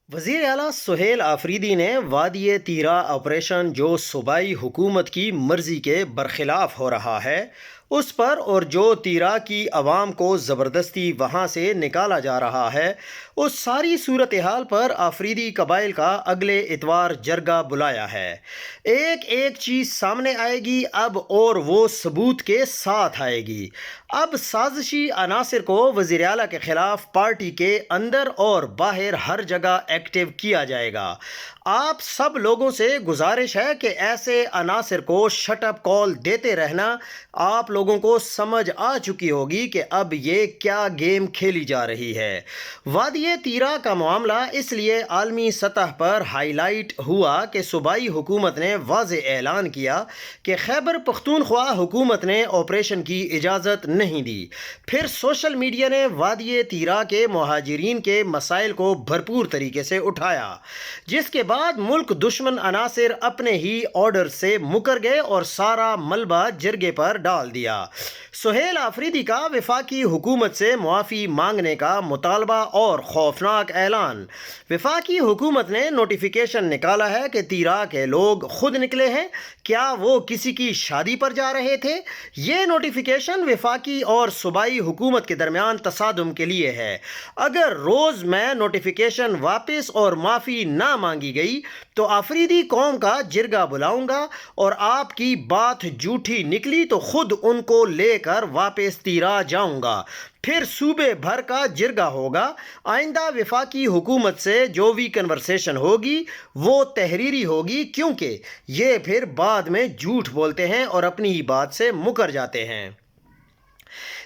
وزیر اعلیٰ سہیل آفریدی نے وادی تیرا آپریشن جو صوبائی حکومت کی مرضی کے برخلاف ہو رہا ہے اس پر اور جو تیرا کی عوام کو زبردستی وہاں سے نکالا جا رہا ہے اس ساری صورتحال پر آفریدی قبائل کا اگلے اتوار جرگہ بلایا ہے۔ ایک ایک چیز سامنے آئے گی اب اور وہ ثبوت کے ساتھ آئے گی۔ اب سازشی عناصر کو وزیر اعلیٰ کے خلاف پارٹی کے اندر اور باہر ہر جگہ ایکٹیو کیا جائے گا۔ آپ سب لوگوں سے گزارش ہے کہ ایسے عناصر کو شٹ اپ کال دیتے رہنا۔ آپ لوگوں کو سمجھ آ چکی ہوگی کہ اب یہ کیا گیم کھیلی جا رہی ہے۔ وادی تیرا کا معاملہ اس لیے عالمی سطح پر ہائی لائٹ ہوا کہ صوبائی حکومت نے واضح اعلان کیا کہ خیبر پختونخوا حکومت نے آپریشن کی اجازت نہیں دی۔ پھر سوشل میڈیا نے وادی تیرا کے مہاجرین کے مسائل کو بھرپور طریقے سے اٹھایا، جس کے بعد ملک دشمن عناصر اپنے ہی آرڈر سے مکر گئے اور سارا ملبہ جرگے پر ڈال دیا۔ سہیل آفریدی کا وفاقی حکومت سے معافی مانگنے کا مطالبہ اور خوفناک اعلان۔ وفاقی حکومت نے نوٹیفیکیشن نکالا ہے کہ تیرا کے لوگ خود نکلے ہیں۔ کیا وہ کسی کی شادی پر جا رہے تھے؟ یہ نوٹیفیکیشن وفاقی اور صوبائی حکومت کے درمیان تصادم کے لیے ہے۔ اگر روز میں نوٹیفیکیشن واپس اور معافی نہ مانگی گئی تو آفریدی قوم کا جرگہ بلاؤں گا اور آپ کی بات جھوٹی نکلی تو خود ان کو لے کر واپس تیرا جاؤں گا۔ پھر صوبے بھر کا جرگہ ہوگا۔ آئندہ وفاقی حکومت سے جو بھی کنورسیشن ہوگی وہ تحریری ہوگی، کیونکہ یہ پھر بعد میں جھوٹ بولتے ہیں اور اپنی ہی بات سے مکر جاتے ہیں۔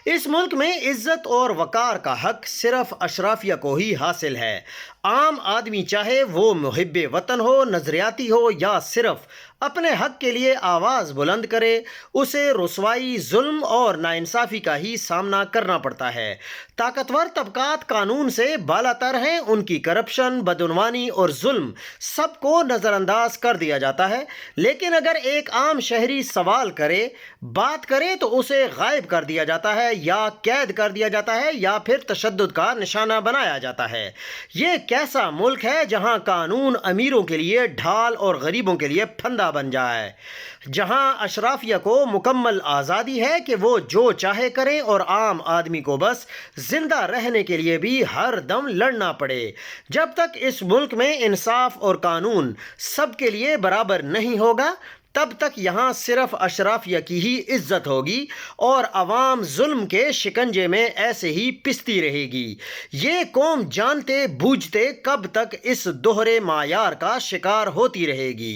اس ملک میں عزت اور وقار کا حق صرف اشرافیہ کو ہی حاصل ہے۔ عام آدمی چاہے وہ محب وطن ہو، نظریاتی ہو یا صرف اپنے حق کے لیے آواز بلند کرے، اسے رسوائی، ظلم اور ناانصافی کا ہی سامنا کرنا پڑتا ہے۔ طاقتور طبقات قانون سے بالا تر ہیں، ان کی کرپشن، بدعنوانی اور ظلم سب کو نظر انداز کر دیا جاتا ہے، لیکن اگر ایک عام شہری سوال کرے، بات کرے تو اسے غائب کر دیا جاتا ہے یا قید کر دیا جاتا ہے یا پھر تشدد کا نشانہ بنایا جاتا ہے۔ یہ کیسا ملک ہے جہاں قانون امیروں کے لیے ڈھال اور غریبوں کے لیے پھندا بن جائے، جہاں اشرافیہ کو مکمل آزادی ہے کہ وہ جو چاہے کریں اور عام آدمی کو بس زندہ رہنے کے لیے بھی ہر دم لڑنا پڑے۔ جب تک اس ملک میں انصاف اور قانون سب کے لیے برابر نہیں ہوگا، تب تک یہاں صرف اشرافیہ کی ہی عزت ہوگی اور عوام ظلم کے شکنجے میں ایسے ہی پستی رہے گی۔ یہ قوم جانتے بوجھتے کب تک اس دوہرے معیار کا شکار ہوتی رہے گی؟